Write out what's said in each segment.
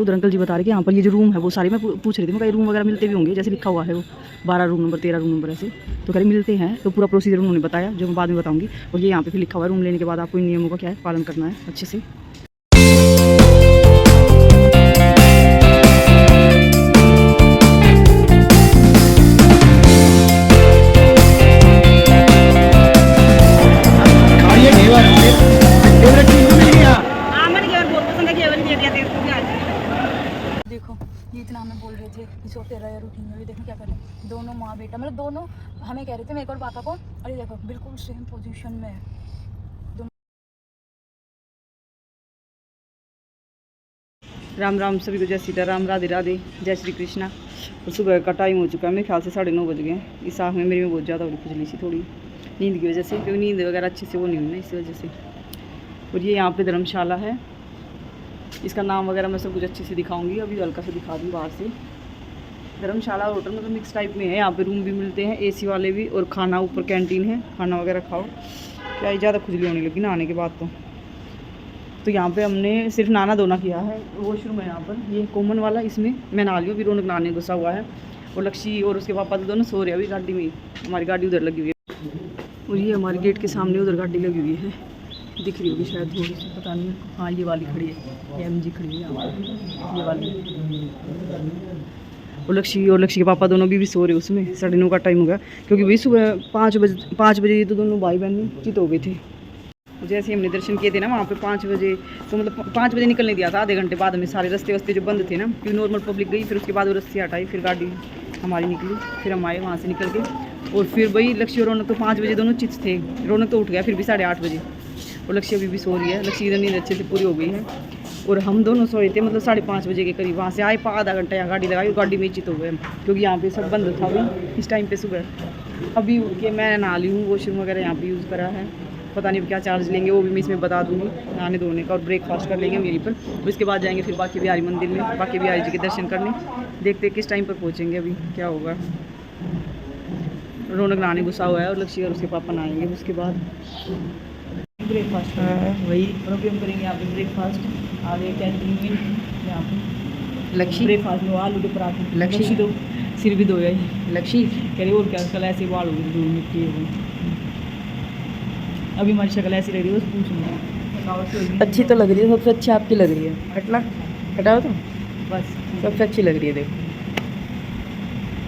उधर अंकल जी बता रहे कि यहाँ पर ये जो रूम है वो सारे मैं पूछ रही थी, मैं कहीं रूम वगैरह मिलते भी होंगे, जैसे लिखा हुआ है वो 12 रूम नंबर 13 रूम नंबर ऐसे, तो कहीं मिलते हैं। तो पूरा प्रोसीजर उन्होंने बताया जो मैं बाद में बताऊँगी। और ये यहाँ पे फिर लिखा हुआ है रूम लेने के बाद आपको इन नियमों का क्या है पालन करना है अच्छे से। देखो ये इतना हमें बोल रहे थे कि सो तेरा रूटीन में, देखो क्या कर रहे हैं दोनों माँ बेटा, मतलब दोनों हमें कह रहे थे मेरे और पापा को, और ये देखो बिल्कुल सेम पोजीशन में है। राम राम सभी को, जय सीताराम, राधे राधे, जय श्री कृष्णा। और सुबह का टाइम हो चुका है, मेरे ख्याल से 9:30 बज गए। इस आँख में मेरी में बहुत ज़्यादा हो रही खुजली सी थोड़ी नींद की वजह से, क्योंकि नींद वगैरह अच्छे से वो नहीं हुई ना इस वजह से। और ये यहाँ पे धर्मशाला है, इसका नाम वगैरह मैं सब कुछ अच्छे से दिखाऊंगी, अभी हल्का से दिखा दूँ बाहर से। धर्मशाला होटल मतलब मिक्स टाइप में है, यहाँ पे रूम भी मिलते हैं एसी वाले भी, और खाना ऊपर कैंटीन है, खाना वगैरह खाओ। क्या ही ज़्यादा खुजली होने लगी नहाने के बाद तो यहाँ पे हमने सिर्फ नहाना धोना किया है। वॉशरूम है यहाँ पर, ये कॉमन वाला, इसमें मैं नहा लियो। भी रौनक नहाने घुसा हुआ है, और लक्ष्मी और उसके पापा तो दोनों सो रहे हैं अभी गाड़ी में। हमारी गाड़ी उधर लगी हुई है, और ये हमारे गेट के सामने उधर गाड़ी लगी हुई है, दिख रही होगी शायद थोड़ी सी, पता नहीं। हाँ ये वाली खड़ी है, ये MG खड़ी है यहाँ पर, ये वाली। और लक्ष्मी के पापा दोनों भी सो रहे उसमें। 9:30 का टाइम हो गया, क्योंकि भाई सुबह 5 बजे ये तो दोनों भाई बहन चित हो गए थे। जैसे हमने दर्शन किए थे ना वहाँ पे 5 बजे, तो मतलब 5 बजे निकलने दिया था, आधे घंटे बाद हमें सारे रास्ते जो बंद थे ना, क्योंकि नॉर्मल पब्लिक गई, फिर उसके बाद वो रस्सी हटाई, फिर गाड़ी हमारी निकली, फिर हम आए वहाँ से निकल के। और फिर भाई लक्ष्मी और रौनक तो 5 बजे दोनों चित थे, रौनक तो उठ गया फिर भी 8:30 बजे, और लक्ष्मी अभी भी सो रही है। लक्ष्मी इधर नींद अच्छे से पूरी हो गई है, और हम दोनों सोए थे मतलब 5:30 बजे के करीब। वहाँ से आए, आधा घंटा यहाँ गाड़ी लगाई, और गाड़ी में चित हो गए, क्योंकि यहाँ पे सब बंद था भाई इस टाइम पे सुबह। अभी उठ के मैं नहा ली हूँ, वॉशरूम वगैरह यहाँ पे यूज़ करा है, पता नहीं क्या चार्ज लेंगे वो भी मैं इसमें बता दूँगी, नहाने धोने का। और ब्रेकफास्ट कर लेंगे यहीं पर, उसके बाद जाएंगे फिर बाकी बिहारी मंदिर में, बाकी बिहारी जी के दर्शन करने। देखते किस टाइम पर पहुँचेंगे, अभी क्या होगा। रौनक नहाने गुस्सा हुआ है, और लक्ष्मी और उसके पापा नहाएंगे, उसके बाद ब्रेकफास्ट वही। और अभी हम करेंगे यहाँ पे ब्रेकफास्ट, आगे कैंटीन में यहाँ पे लक्ष्मी ब्रेकफास्ट में आलू के पराठे। लक्ष्मी तो सिर भी धोया ही, लक्ष्मी कह रही और क्या, कल ऐसे बाल हो गई मिट्टी हो। अभी हमारी शक्ल ऐसी लग रही है, बस पूछ अच्छी तो लग रही है, सबसे अच्छी आपकी लग रही है। हटाओ तो बस, सबसे अच्छी लग रही है। देखो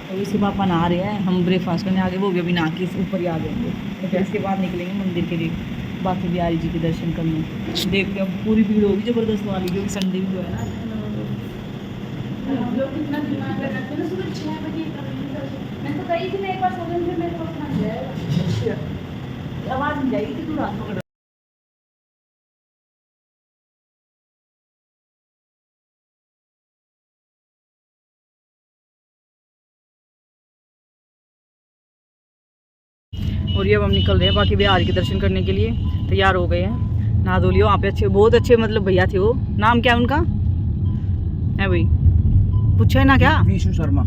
तो इसके पापा नहा रहे हैं, हम ब्रेकफास्ट करने आगे, वो भी अभी नहा के ऊपर ही आ जाएंगे, तो फिर इसके बाद निकलेंगे मंदिर के लिए, बाकी बिहारी जी के दर्शन करने। देखते अब पूरी भीड़ होगी ज़बरदस्त वाली, क्योंकि संडे भी है ना। मैं तो गई थी, मैं एक बार सो गई, फिर मेरे को आवाज़ नहीं जाएगी कि तू रात पकड़। और ये अब हम निकल रहे हैं बाकी बिहारी के दर्शन करने के लिए, तैयार हो गए हैं, नहा धो लियो। वहाँ पे अच्छे, बहुत अच्छे मतलब भैया थे वो। नाम क्या है उनका है भाई, पूछा है ना क्या? विशु शर्मा।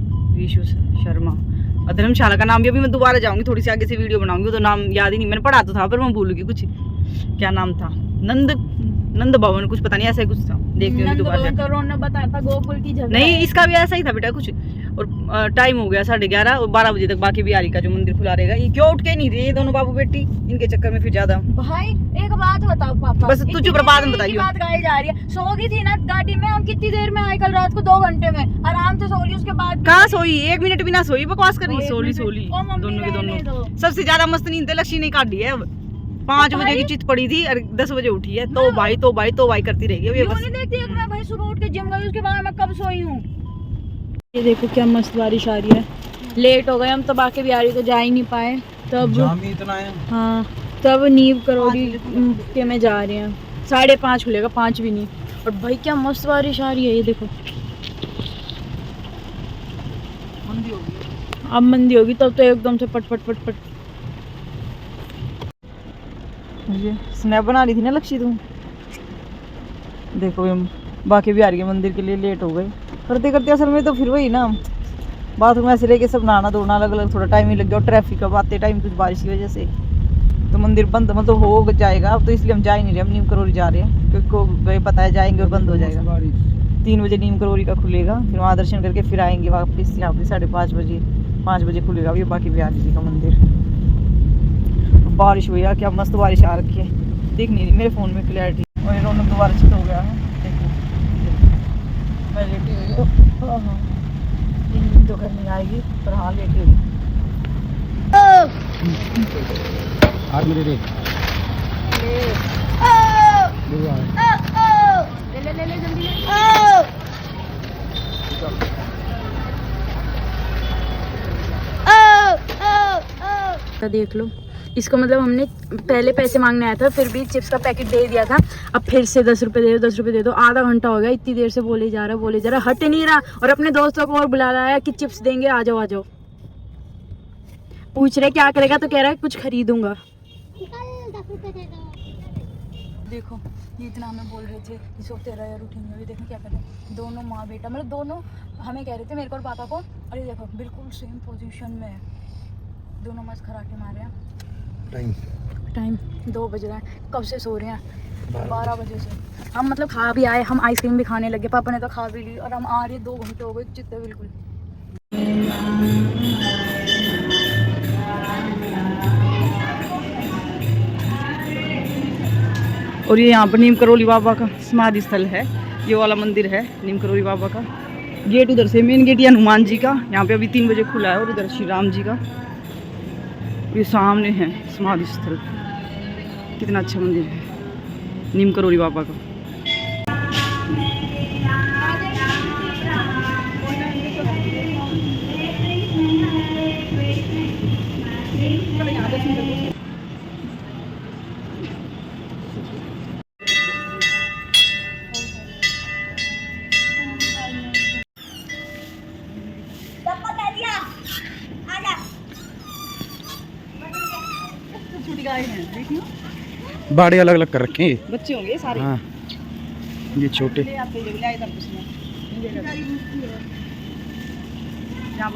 और धर्मशाला का नाम भी अभी मैं दोबारा जाऊंगी, थोड़ी सी आगे से वीडियो बनाऊंगी, तो नाम याद ही नहीं, मैंने पढ़ा तो था पर मैं भूलूंगी कुछ। क्या नाम था? नंद भवन कुछ, पता नहीं ऐसा ही कुछ था, देखती हूँ दोबारा। तो रौनक बताया था गोकुल की जगह, नहीं इसका भी ऐसा ही था बेटा कुछ। और टाइम हो गया 11:30, और 12 बजे तक बाकी बिहारी का जो मंदिर खुला रहेगा। ये क्यों उठ के नहीं रही ये दोनों बाबू बेटी, इनके चक्कर में फिर ज्यादा। भाई एक बात बताओ पापा, बस तू चुप रह, बाद में बताइए। बात गाई जा रही है, सो गई थी ना गाड़ी में, हम कितनी देर में आए कल रात को, 2 घंटे में आराम से सो ली। उसके बाद कहाँ सोई, 1 मिनट भी ना सोई, बकवास कर रही है। सोली दोनों के दोनों। सबसे ज्यादा मस्त नींद लक्ष्मी ने काट दी है। 5 बजे की चित पड़ी थी और 10 बजे उठी है, तो भाई करती रहेगी। नहीं देखती है मैं भाई सुबह उठ के जिम गई, उसके बाद मैं कब सोई हूँ। ये देखो क्या मस्त बारिश आ रही है। लेट हो गए हम, तो बाकी बिहारी तो जा ही नहीं पाए, तब इतना है। हाँ तब नींव करोड़ी के में जा रहे हैं, 5:30 खुलेगा, 5 भी नहीं। और भाई क्या मस्त बारिश आ रही है, ये देखो। मंदी होगी, अब मंदी होगी तब तो एकदम से पट पट पट पट। मुझे स्नैप बना रही थी ना लक्ष्मी तुम। देखो हम बाकी बिहारी के मंदिर के लिए लेट हो गए, करते करते असल में तो फिर वही ना, बाथरूम ऐसे रह के सब नहाना धोना अलग अलग, थोड़ा टाइम ही लग गया। और ट्रैफिक अब आते टाइम कुछ बारिश की वजह से तो मंदिर बंद मतलब हो जाएगा अब, तो इसलिए हम जा ही नहीं रहे, हम नीम करोली जा रहे हैं, क्योंकि पता है जाएंगे और बंद हो जाएगा। 3 बजे नीम करोली का खुलेगा, फिर वहाँ दर्शन करके फिर आएंगे वापस यहाँ पे 5:30 बजे। 5 बजे खुलेगा ये बाकी बिहारी जी का मंदिर। बारिश भैया क्या मस्त बारिश आ रखी है, देख नहीं रही मेरे फ़ोन में क्लैरिटी। और ये रौनक दोबारा छिट हो गया है, देखो मैं लेटी हुई हूँ। हाँ हाँ नींद तो घर नहीं आएगी पर हाँ लेटी हुई। आज मेरे ले ले जल्दी देख लो इसको, मतलब हमने पहले पैसे मांगने आया था, फिर भी चिप्स का पैकेट दे दिया था, अब फिर से 10 रुपए दे दो 10 रुपए दे दो। आधा घंटा हो गया, इतनी देर से बोले जा रहा हट नहीं रहा, और अपने दोस्तों को और बुला रहा है कि चिप्स देंगे आ जाओ आ जाओ। पूछ रहे क्या करेगा, तो कह रहा है कुछ खरीदूंगा। देखो ये इतना हमें बोल रहे थे कि सो 13,000 उठेंगे, अभी देखो क्या कर रहे हैं दोनों माँ बेटा, मतलब दोनों हमें कह रहे थे मेरे को और पापा को, अरे देखो बिल्कुल सेम पोजीशन में है, दोनों मस्त खराटे मार रहे हैं। टाइम 2 बज रहा है, कब से सो रहे हैं 12 बजे से। हम मतलब खा भी आए, हम आइसक्रीम भी खाने लगे, पापा ने तो खा भी ली, और हम आ रहे 2 घंटे हो गए चित्ते बिल्कुल। और ये यहाँ पर नीम करोली बाबा का समाधि स्थल है, ये वाला मंदिर है नीम करोली बाबा का। गेट उधर से मेन गेट ये हनुमान जी का, यहाँ पे अभी 3 बजे खुला है, और उधर श्री राम जी का। ये सामने है समाधि स्थल, कितना अच्छा मंदिर है नीम करोली बाबा का। बाड़े अलग अलग कर रखे हैं, बच्चे होंगे सारे। हाँ ये छोटे। यहाँ पे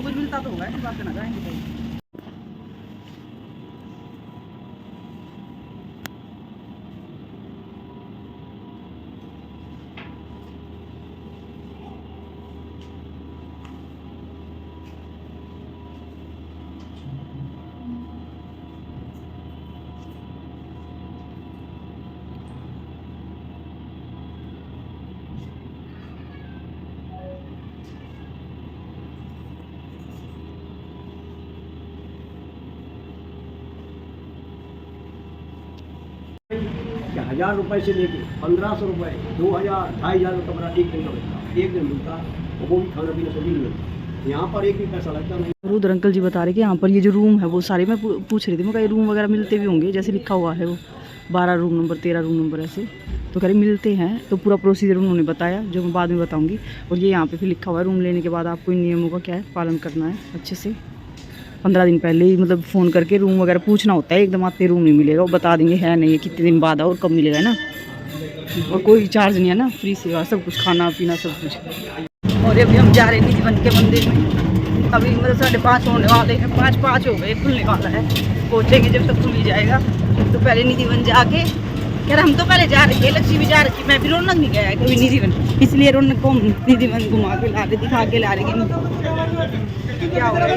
कुछ मिलता तो होगा, बात करना जाएंगे। क्या 1000 रुपए से लेके 1500 रुपए 2000 2500 रुपये कमरा एक दिन का मिलता, एक दिन मिलता, और वो भी खाना पीना सभी मिलता। यहाँ पर एक भी पैसा लगता नहीं। रुद्र अंकल जी बता रहे कि यहाँ पर ये जो रूम है वो सारे, मैं पूछ रही थी मैं, ये रूम वगैरह मिलते भी होंगे, जैसे लिखा हुआ है वो 12 रूम नंबर 13 रूम नंबर ऐसे, तो कह रहे मिलते हैं। तो पूरा प्रोसीजर उन्होंने बताया जो मैं बाद में बताऊँगी। और ये यहाँ पे फिर लिखा हुआ है रूम लेने के बाद आपको इन नियमों का क्या है पालन करना है अच्छे से। 15 दिन पहले ही मतलब फ़ोन करके रूम वगैरह पूछना होता है, एकदम आते रूम नहीं मिलेगा, वो बता देंगे है नहीं है, कितने दिन बाद और कब मिलेगा ना, और कोई चार्ज नहीं है ना, फ्री सेवा सब कुछ, खाना पीना सब कुछ। और अभी हम जा रहे हैं निधिवन के मंदिर में, अभी मतलब 5:30 होने वाले हैं, 5:05 हो गए, खुलने वाला है, पहुँचेंगे जब तक खुल ही जाएगा। तो पहले निधिवन जाके, यार हम तो पहले जा रहे थे, लक्ष्मी भी जा रही थी, मैं भी रौनक नहीं गया है कभी निधिवन, इसलिए रौनक को निधिवन घुमा के ला रहे, दिखा के ला रहे। क्या हो रहा है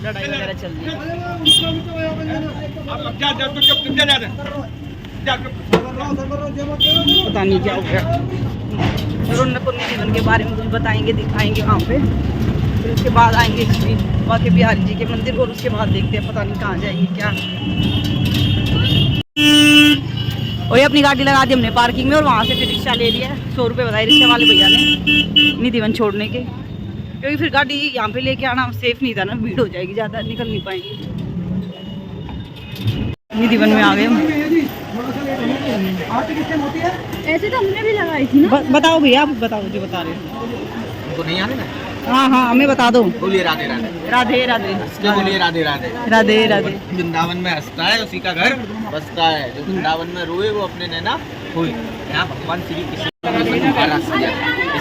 लड़ाई वगैरह चल रही है, पता नहीं क्या हो गया। रौनक को निधिवन के बारे में कुछ बताएंगे, दिखाएंगे वहाँ पे, फिर उसके बाद आएंगे बाकी बिहारी जी के मंदिर, और उसके बाद देखते हैं पता नहीं कहाँ जाएंगे क्या। और ये अपनी गाड़ी लगा दी हमने पार्किंग में, और वहाँ से फिर रिक्शा ले लिया, 100 रुपये बताए रिक्शा वाले भैया ने निधिवन छोड़ने के, क्योंकि फिर गाड़ी यहाँ पे लेके आना सेफ नहीं था ना, भीड़ हो जाएगी, ज़्यादा निकल नहीं पाएंगे। निधिवन में आ गए हम। ऐसे तो हमने भी लगाई थी ना। बताओ भैया, आप बताओ जो बता रहे हो। तो नहीं आने ना? हाँ हाँ हमें बता दो। बोलिए राधे राधे। राधे राधे। बोलिए राधे राधे। राधे राधे। वृंदावन में हंसता है उसी का घर बसता है, जो वृंदावन में रोए वो अपने नैना खोए। यहाँ भगवान श्री कृष्ण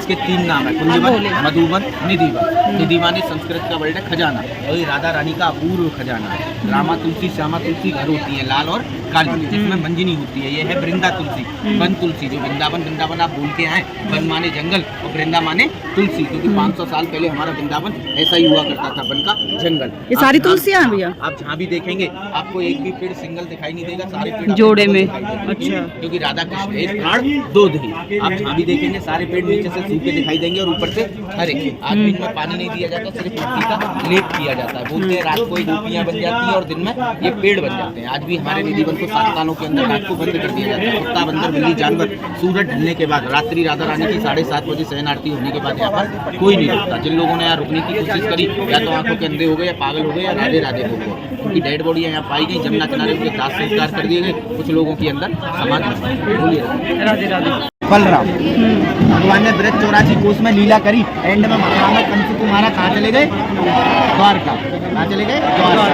इसके 3 नाम है, कुंजवन, मधुवन, निधिवन। निधिवन संस्कृत का वर्ड है खजाना, और ये राधा रानी का अपूर्व खजाना है। रामा तुलसी, श्यामा तुलसी घर होती है, लाल और काली, जिसमें मंजनी होती है। ये है वृंदा तुलसी, वन तुलसी, जो वृंदावन, वृंदावन आप बोल के आए, वन माने जंगल और वृंदा माने तुलसी, क्योंकि 500 साल पहले हमारा वृंदावन ऐसा ही हुआ करता था, वन का जंगल। ये सारी तुलसियां हैं भैया? आप जहाँ भी देखेंगे आपको एक भी पेड़ सिंगल दिखाई नहीं देगा, सारे पेड़ जोड़े में। अच्छा, क्योंकि राधा कृष्ण एक प्राण दो दही। आप जहाँ भी देखेंगे सारे पेड़ नीचे से सूखे दिखाई देंगे और ऊपर से हरे। आज भी इनमें पानी नहीं दिया जाता, सिर्फ मिट्टी का लेप किया जाता है। बोलते हैं रात को गोपियाँ बन जाती हैं और दिन में ये पेड़ बन जाते हैं। आज भी हमारे निधिवन को 7 सालों के अंदर रात को बंद कर दिया जाता है। कुत्ता, बंदर, बिल्ली, जानवर सूरज ढलने के बाद रात्रि राधा रानी की 7:30 बजे शयन आरती होने के बाद यहाँ पर कोई नहीं रुकता। जिन लोगों ने यहाँ रुकने की कोशिश करी या तो आंखों के अंधे हो गए, या पागल हो गए, या राधे राधे हो गए। उनकी डेड बॉडी यहाँ पाई गई, जमुना किनारे उनके दाह संस्कार कर दिए गए। कुछ लोगों के अंदर समाधि। बोलिए राधे राधे। बलराम भगवान ने ब्रज 84 कोस में लीला करी। एंड में महाराज कंस कुमारा कहाँ चले गए? द्वारका। कहाँ चले गए?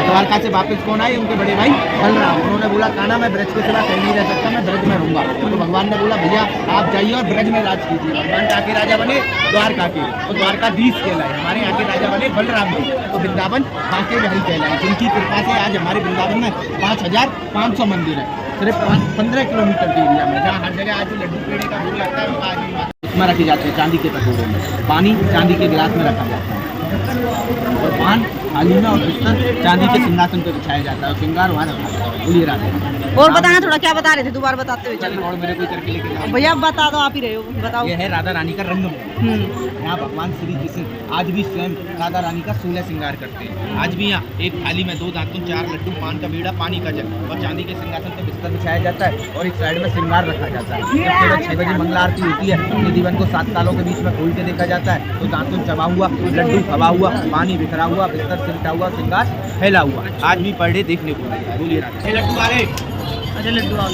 द्वारका से वापस कौन आए? उनके बड़े भाई बलराम। उन्होंने बोला कान्हा मैं ब्रज के सिवा कहीं नहीं रह सकता, मैं ब्रज में रहूंगा। तो भगवान ने बोला भैया आप जाइए और ब्रज में राज कीजिए। भगवान के राजा बने द्वारका के, और द्वारकाधीश कहलाए। हमारे यहाँ के राजा बने बलराम जी, तो वृंदावन बांके बिहारी कहलाए। जिनकी कृपा से आज हमारे वृंदावन में 5500 मंदिर है, सिर्फ 15 किलोमीटर के एरिया में, जहाँ हर जगह आज लड्डू पेड़े का भोग लगता है। आज भी उसमें रखे जाते हैं चांदी के कटोरे में, पानी चांदी के गिलास में रखा जाता है, और पान थाली में और बिस्तर चांदी के सिंहासन पर बिछाया जाता है, और श्रृंगार वहाँ रखा जाता है। बोलिए राधे। और बताना थोड़ा, क्या बता रहे थे? दोबारा बताते हुए चलो। और मेरे कोई करके लेके जाओ भैया बता दो, आप ही रहे हो, बताओ। ये है राधा रानी का रंगमंदिर। यहाँ भगवान श्री कृष्ण आज भी स्वयं राधा रानी का 16 श्रृंगार करते हैं। आज भी यहाँ एक थाली में 2 दातुन, 4 लड्डू, पान का बेड़ा, पानी का जल, और चांदी के सिंहासन पर बिस्तर बिछाया जाता है, और एक साइड में श्रृंगार रखा जाता है। जब सुबह 6 बजे मंगला आरती होती है, निधिवन को 7 तालों के बीच में खोल के देखा जाता है, तो दातुन चबा हुआ, लड्डू खबा हुआ, पानी बिखरा हुआ, बिस्तर सिमटा हुआ, श्रृंगार फैला हुआ आज भी पर डे देखने को मिलता है। बोलिए राधे। लड्डू आ रहे। अच्छा, लड्डू आ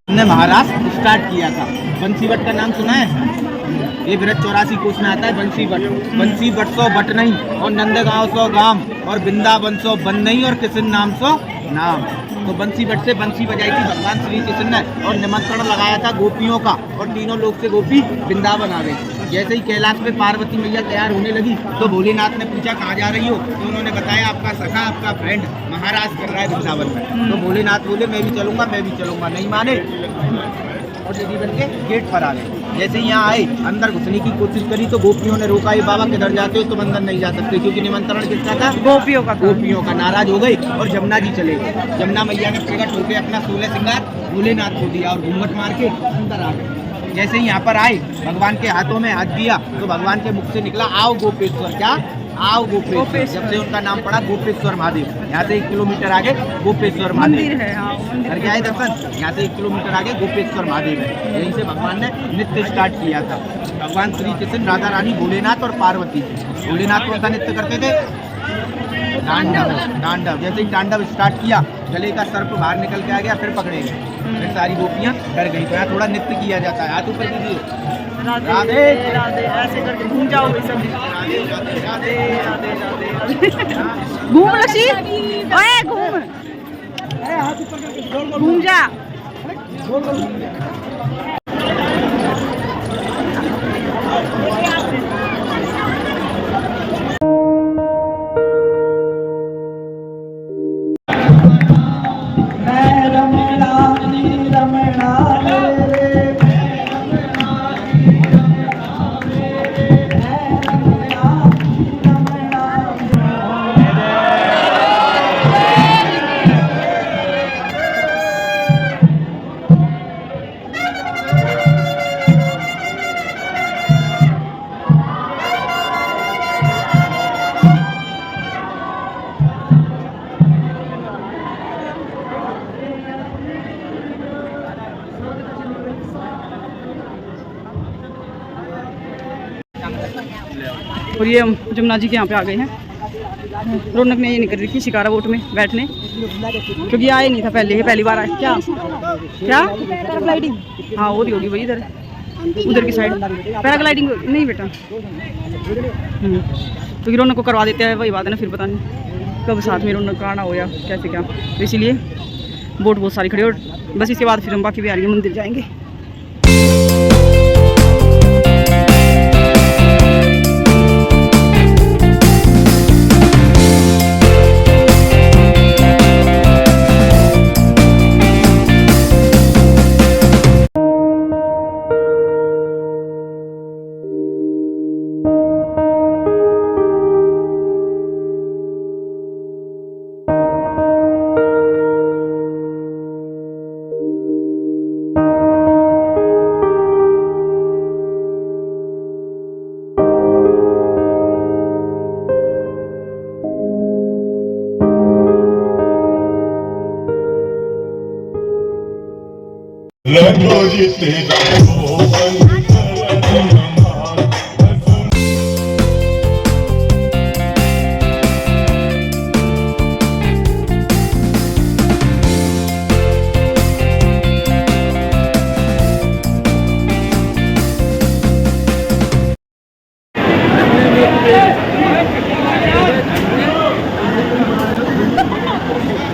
ने महाराष्ट्र स्टार्ट किया था। बंसीवट का नाम सुना है? ये ब्रज 84 कोस में आता है बंसीवट। बंसीवट सो बट नहीं, और नंदगांव सो गांव, और वृंदावन सो बन नहीं, और किशन नाम सो नाम। तो बंसीवट से बंसी बजाई थी भगवान श्री कृष्ण ने, और निमंत्रण लगाया था गोपियों का, और तीनों लोग से गोपी वृंदावन आ गई। जैसे ही कैलाश पे पार्वती मैया तैयार होने लगी, तो भोलेनाथ ने पूछा कहाँ जा रही हो? तो उन्होंने बताया आपका सखा, आपका फ्रेंड महाराज कर रहा है वृंदावन में। तो भोलेनाथ बोले मैं भी चलूंगा, मैं भी चलूंगा। नहीं माने, और निधिवन के गेट पर आ गए। जैसे ही यहाँ आए, अंदर घुसने की कोशिश करी, तो गोपियों ने रोका, ये बाबा किधर जाते हो? तो अंदर नहीं जा सकते, क्योंकि निमंत्रण किसका था? गोपियों का। गोपियों का। नाराज हो गई और जमुना जी चले गए। जमुना मैया ने प्रकट होकर अपना 16 श्रृंगार भोलेनाथ को दिया, और घूंघट मार के अंदर आ गए। जैसे ही यहाँ पर आए, भगवान के हाथों में हाथ दिया, तो भगवान के मुख से निकला आओ गोपेश्वर। क्या? आओ गोपेश्वर। जब से उनका नाम पड़ा गोपेश्वर महादेव। यहाँ से 1 किलोमीटर आगे गोपेश्वर महादेव है। घर के आए दर्शन, यहाँ से 1 किलोमीटर आगे गोपेश्वर महादेव है। यहीं से भगवान ने नृत्य स्टार्ट किया था। भगवान श्री कृष्ण, राधा रानी, भोलेनाथ और पार्वती। भोलेनाथ कौन सा नृत्य करते थे? तांडव। जैसे ही तांडव स्टार्ट किया, गले का सर्प बाहर निकल के आ गया, फिर पकड़े गए, फिर सारी गोपियाँ डर गई। तो यहाँ थोड़ा नृत्य किया जाता है। हाथ ऊपर कीजिए। राधे राधे, ऐसे करके घूम जाओ। राधे राधे राधे राधे। घूम लक्ष्मी, ओए घूम, घूम जा। और ये हम जमुना जी के यहाँ पे आ गए हैं। रौनक ने ये नहीं कर रही थी शिकारा बोट में बैठने, क्योंकि आए नहीं था पहले, ये पहली बार आया। क्या क्या पैराग्लाइडिंग? हाँ हो रही होगी भाई इधर, उधर की साइड पैराग्लाइडिंग नहीं बेटा। क्योंकि रौनक को करवा देते हैं, वही बात है ना, फिर पता नहीं कब साथ में रौनक का आना हो या कैसे क्या, तो इसीलिए बोट बहुत सारी खड़ी। और बस इसके बाद फिर हम बाकी बिहारी मंदिर जाएंगे।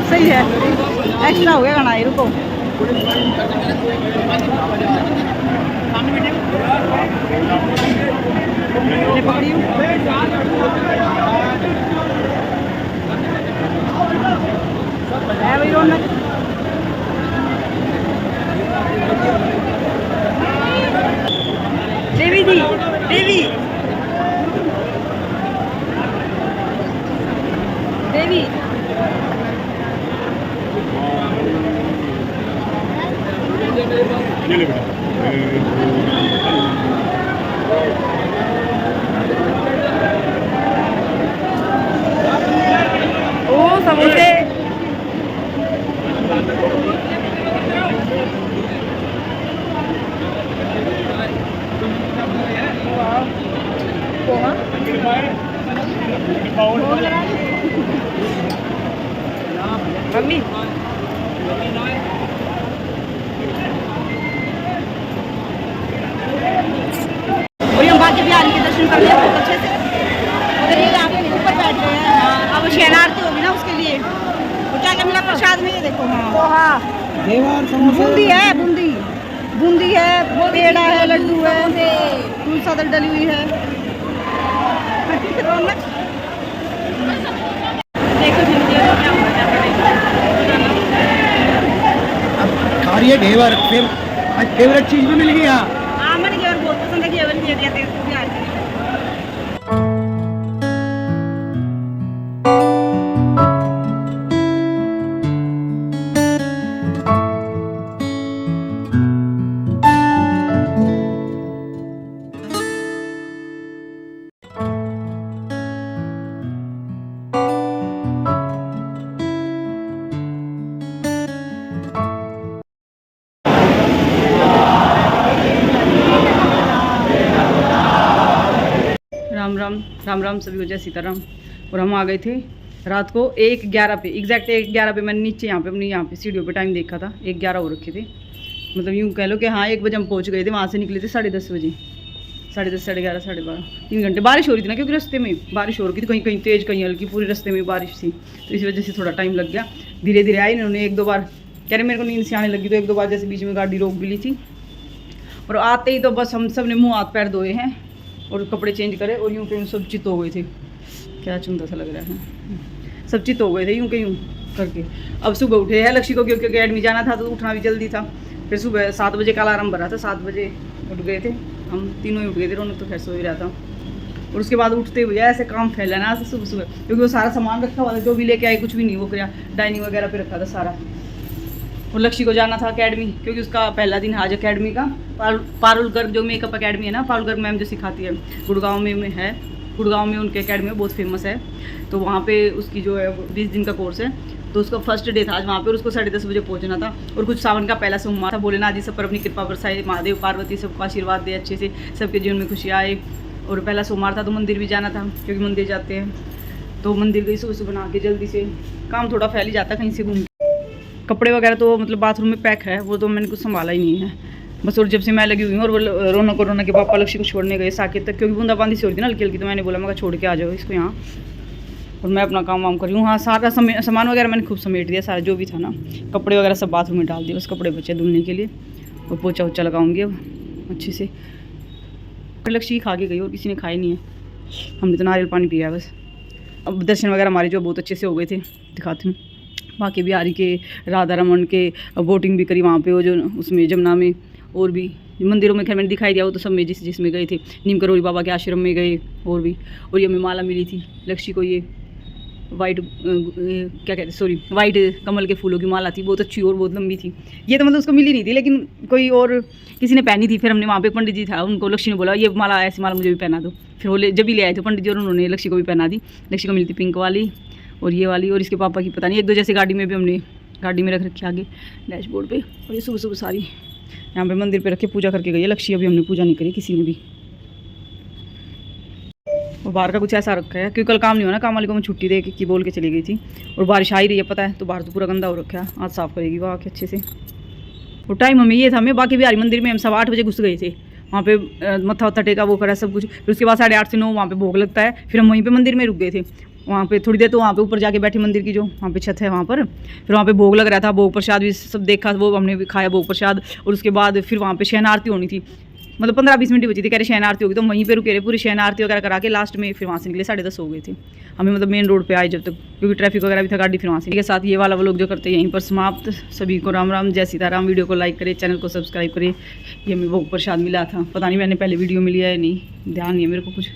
सही है, एक्स्ट्रा हो गया गाना, ये रुको। ये पकड़ी हूँ। है भाई रौनक। देवी जी, देवी देवी ओ समोसे। मम्मी और हम बाकी बिहारी के दर्शन कर लिया बहुत अच्छे से। उधर ये आगे ऊपर बैठ रहे हैं। हाँ, अब शहर आरती होगी ना उसके लिए। तो क्या क्या मिला प्रसाद में, ये देखो। हाँ बूंदी है, बूंदी बूंदी है, पेड़ा है, लड्डू है, फूल सादर डली हुई है। खा रही है घेवर, फेवरेट चीज भी मिल गई। हाँ मैंने घेवर बहुत पसंद है, घेवर दे दिया तेरे को बिहार के। राम राम राम राम सभी को, जय सीताराम। और हम आ गए थे रात को 1:11 पे, एग्जैक्ट 1:11 पे। मैंने नीचे यहाँ पे अपनी यहाँ पे सीढ़ियों पे टाइम देखा था, 1:11 हो रखे थे। मतलब यूँ कह लो कि हाँ 1 बजे हम पहुँच गए थे, वहाँ से निकले थे 10:30 बजे, 10:30, 11:30, 12:30, 3 घंटे। बारिश हो रही थी ना, क्योंकि रास्ते में बारिश हो रही थी, कहीं कहीं तेज़ कहीं हल्की, पूरे रास्ते में बारिश थी, तो इस वजह से थोड़ा टाइम लग गया। धीरे धीरे आए इन्होंने, 1-2 बार कह रहे मेरे को नींद से आने लगी, तो 1-2 बार जैसे बीच में गाड़ी रोक भी ली थी। और आते ही तो बस हम सब ने मुँह हाथ पैर धोए हैं और कपड़े चेंज करे, और यूँ कहीं सब चित हो गए थे। क्या चुंदा सा लग रहा है, सब चित हो गए थे यूँ के यूँ करके। अब सुबह उठे हैं लक्ष्मी को, क्योंकि अकेडमी जाना था तो उठना भी जल्दी था। फिर सुबह 7 बजे का अलार्म भरा था, 7 बजे उठ गए थे हम तीनों ही, उठ गए थे। रौनक तो खैर सो ही रहा था। और उसके बाद उठते हुए ऐसे काम फैला ना सुबह सुबह, क्योंकि वो सारा सामान रखा हुआ था, जो भी लेके आए कुछ भी नहीं वो किया, डाइनिंग वगैरह पे रखा था सारा। और लक्ष्मी को जाना था अकेडमी, क्योंकि उसका पहला दिन आज अकेडमी का। पारुल गर्ग जो मेकअप अकेडमी है ना, पारुल गर्ग मैम जो सिखाती है, गुड़गांव में है, गुड़गांव में उनके अकेडमी बहुत फेमस है। तो वहाँ पे उसकी जो है 20 दिन का कोर्स है, तो उसका फर्स्ट डे था आज वहाँ पे, और उसको 10:30 बजे पहुँचना था। और कुछ सावन का पहला सोमवार था। भोलेनाथ जी सब पर अपनी कृपा बरसाए, महादेव पार्वती सबको आशीर्वाद दे, अच्छे से सबके जीवन में खुशी आए। और पहला सोमवार था तो मंदिर भी जाना था, क्योंकि मंदिर जाते हैं। तो मंदिर गई सुबह सुबह नहा के जल्दी से। काम थोड़ा फैल ही जाता कहीं से घूम के। कपड़े वगैरह तो मतलब बाथरूम में पैक है, वो तो मैंने कुछ संभाला ही नहीं है बस। और जब से मैं लगी हुई हूँ, और वो रोना के पापा लक्ष्य को छोड़ने गए साकेत तक, क्योंकि बूंदाबांदी से हो रही थी ना हल्की हल्की, तो मैंने बोला मैं छोड़ के आ जाओ इसको यहाँ, और मैं अपना काम वाम कर रही हूँ। हाँ, सारा सामान वगैरह मैंने खूब समेट दिया, सारा जो भी था ना, कपड़े वगैरह सब बाथरूम में डाल दिए, बस कपड़े बचे धुलने के लिए। और पोछा वोछा लगाऊंगी अब अच्छे से। लक्ष्य खा के गई और किसी ने खाई नहीं है, हमने तो नारियल पानी पिया बस। अब दर्शन वगैरह हमारे जो बहुत अच्छे से हो गए थे, दिखाती हूँ। बाकी बिहारी के राधा रमन के बोटिंग भी करी वहाँ पे, वो जो उसमें जमुना में, और भी मंदिरों में खैर मैंने दिखाई दिया, वो तो सब में जिसमें गए थे। नीम करोली बाबा के आश्रम में गए, और भी। और ये हमें माला मिली थी लक्ष्य को, ये वाइट क्या कहते सॉरी वाइट कमल के फूलों की माला थी, बहुत अच्छी और बहुत लंबी थी। ये तो मतलब उसको मिली नहीं थी, लेकिन कोई और किसी ने पहनी थी। फिर हमने वहाँ पे पंडित जी था, उनको लक्ष्य ने बोला ये माला, ऐसी माला मुझे भी पहना दो। फिर वो जब भी ले आए थे पंडित जी, और उन्होंने लक्ष्य को भी पहना दी। लक्ष्य को मिली थी पिंक वाली और ये वाली, और इसके पापा की पता नहीं, एक दो जैसे गाड़ी में भी हमने गाड़ी में रख रखी आगे डैशबोर्ड पे। और ये सुबह सुबह सारी यहाँ पे मंदिर पे रख के पूजा करके गई है लक्ष्य। अभी हमने पूजा नहीं करी किसी ने भी। और बाहर का कुछ ऐसा रखा है क्योंकि कल काम नहीं हुआ ना, काम वाले को मैं छुट्टी दे के बोल के चली गई थी, और बारिश आ ही रही है पता है, तो बाहर तो पूरा गंदा हो रखा है। आज साफ़ करेगी वहाँ के अच्छे से। और टाइम हमें ये था, हमें बाकी बिहारी मंदिर में हम 8:15 बजे घुस गए थे। वहाँ पे मत्था वत्था टेका, वो करा सब कुछ। फिर उसके बाद 8:30 से 9 वहाँ पे भोग लगता है। फिर हम वहीं पे मंदिर में रुक गए थे वहाँ पे थोड़ी देर, तो वहाँ पे ऊपर जाके बैठे मंदिर की जो वहाँ पे छत है वहाँ पर। फिर वहाँ पे भोग लग रहा था, भोग प्रसाद भी सब देखा, वो हमने भी खाया भोग प्रसाद। और उसके बाद फिर वहाँ पे शयन आरती होनी थी, मतलब 15-20 मिनट बची थी, कह रहे शयन आरती होगी, तो वहीं पे रुके रहे पूरी शयन आरती वगैरह करा के। लास्ट में फिर वहाँ से निकले 10:30 हो गए थे हमें, मतलब मेन रोड पे आए जब तक, क्योंकि ट्रैफिक वगैरह भी था गाड़ी। फिर वहाँ से के साथ ये वाला व्लॉग जो करते हैं यहीं पर समाप्त। सभी को राम राम, जय सीताराम। वीडियो को लाइक करें, चैनल को सब्सक्राइब करें। ये हमें भोग प्रसाद मिला था, पता नहीं मैंने पहले वीडियो में लिया है नहीं, ध्यान नहीं है मेरे को कुछ।